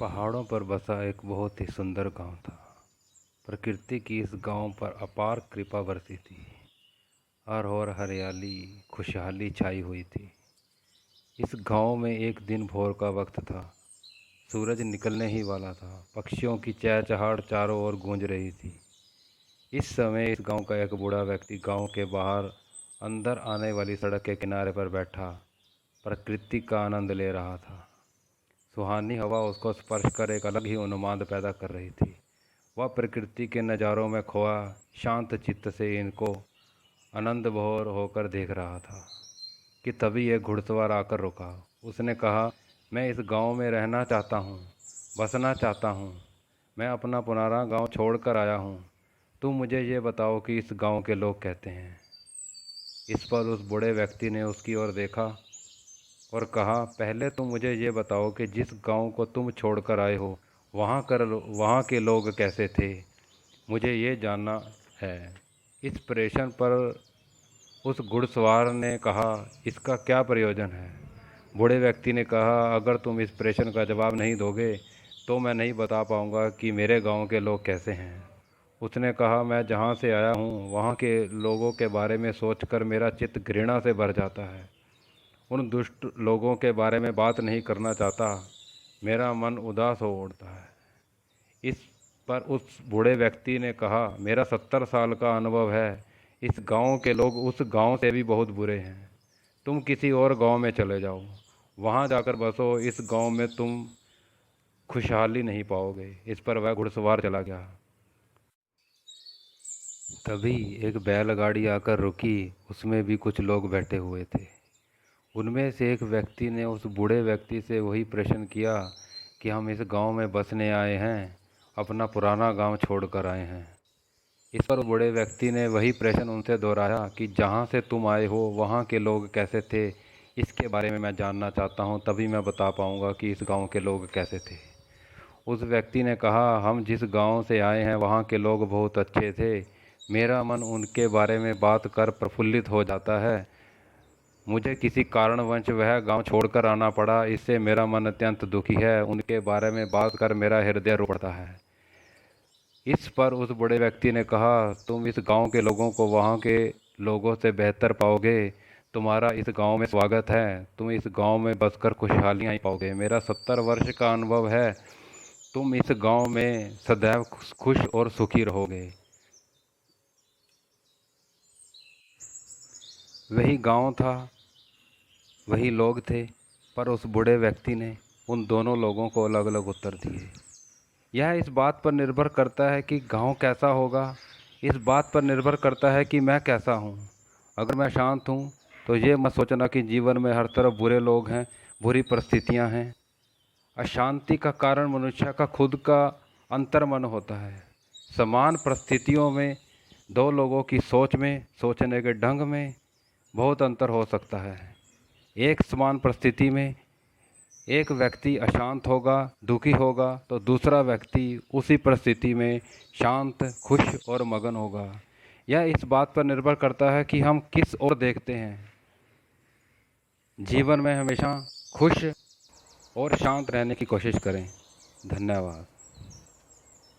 पहाड़ों पर बसा एक बहुत ही सुंदर गांव था। प्रकृति की इस गांव पर अपार कृपा बरसी थी। हर ओर हरियाली, खुशहाली छाई हुई थी। इस गांव में एक दिन भोर का वक्त था। सूरज निकलने ही वाला था। पक्षियों की चहचहाहट चारों ओर गूंज रही थी। इस समय इस गांव का एक बूढ़ा व्यक्ति गांव के बाहर अंदर आने वाली सड़क के किनारे पर बैठा प्रकृति का आनंद ले रहा था। सुहानी हवा उसको स्पर्श कर एक अलग ही उन्माद पैदा कर रही थी। वह प्रकृति के नज़ारों में खोया शांत चित्त से इनको आनंद भोर होकर देख रहा था कि तभी एक घुड़सवार आकर रुका। उसने कहा, मैं इस गांव में रहना चाहता हूँ, बसना चाहता हूँ। मैं अपना पुराना गांव छोड़कर आया हूँ। तुम मुझे ये बताओ कि इस गांव के लोग कहते हैं। इस पर उस बूढ़े व्यक्ति ने उसकी ओर देखा और कहा, पहले तुम मुझे ये बताओ कि जिस गांव को तुम छोड़कर आए हो वहाँ के लोग कैसे थे। मुझे ये जानना है। इस प्रश्न पर उस घुड़सवार ने कहा, इसका क्या प्रयोजन है। बूढ़े व्यक्ति ने कहा, अगर तुम इस प्रश्न का जवाब नहीं दोगे तो मैं नहीं बता पाऊंगा कि मेरे गांव के लोग कैसे हैं। उसने कहा, मैं जहाँ से आया हूँ वहाँ के लोगों के बारे में सोचकर मेरा चित्त घृणा से भर जाता है। उन दुष्ट लोगों के बारे में बात नहीं करना चाहता। मेरा मन उदास हो उठता है। इस पर उस बूढ़े व्यक्ति ने कहा, मेरा 70 साल का अनुभव है। इस गांव के लोग उस गांव से भी बहुत बुरे हैं। तुम किसी और गांव में चले जाओ, वहां जाकर बसो। इस गांव में तुम खुशहाली नहीं पाओगे। इस पर वह घुड़सवार चला गया। तभी एक बैलगाड़ी आकर रुकी। उसमें भी कुछ लोग बैठे हुए थे। उनमें से एक व्यक्ति ने उस बूढ़े व्यक्ति से वही प्रश्न किया कि हम इस गांव में बसने आए हैं, अपना पुराना गांव छोड़कर आए हैं। इस पर बूढ़े व्यक्ति ने वही प्रश्न उनसे दोहराया कि जहां से तुम आए हो वहां के लोग कैसे थे। इसके बारे में मैं जानना चाहता हूं, तभी मैं बता पाऊंगा कि इस गांव के लोग कैसे थे। उस व्यक्ति ने कहा, हम जिस गांव से आए हैं वहां के लोग बहुत अच्छे थे। मेरा मन उनके बारे में बात कर प्रफुल्लित हो जाता है। मुझे किसी कारणवश वह गांव छोड़कर आना पड़ा। इससे मेरा मन अत्यंत दुखी है। उनके बारे में बात कर मेरा हृदय रो पड़ता है। इस पर उस बड़े व्यक्ति ने कहा, तुम इस गांव के लोगों को वहां के लोगों से बेहतर पाओगे। तुम्हारा इस गांव में स्वागत है। तुम इस गांव में बसकर खुशहालियां ही पाओगे। मेरा 70 वर्ष का अनुभव है। तुम इस गांव में सदैव खुश और सुखी रहोगे। वही गांव था, वही लोग थे, पर उस बूढ़े व्यक्ति ने उन दोनों लोगों को अलग अलग उत्तर दिए। यह इस बात पर निर्भर करता है कि गांव कैसा होगा। इस बात पर निर्भर करता है कि मैं कैसा हूँ। अगर मैं शांत हूँ तो ये मत सोचना कि जीवन में हर तरफ बुरे लोग हैं, बुरी परिस्थितियाँ हैं। अशांति का कारण मनुष्य का खुद का अंतर्मन होता है। समान परिस्थितियों में दो लोगों की सोच में, सोचने के ढंग में बहुत अंतर हो सकता है। एक समान परिस्थिति में एक व्यक्ति अशांत होगा, दुखी होगा, तो दूसरा व्यक्ति उसी परिस्थिति में शांत, खुश और मगन होगा। यह इस बात पर निर्भर करता है कि हम किस ओर देखते हैं। जीवन में हमेशा खुश और शांत रहने की कोशिश करें। धन्यवाद।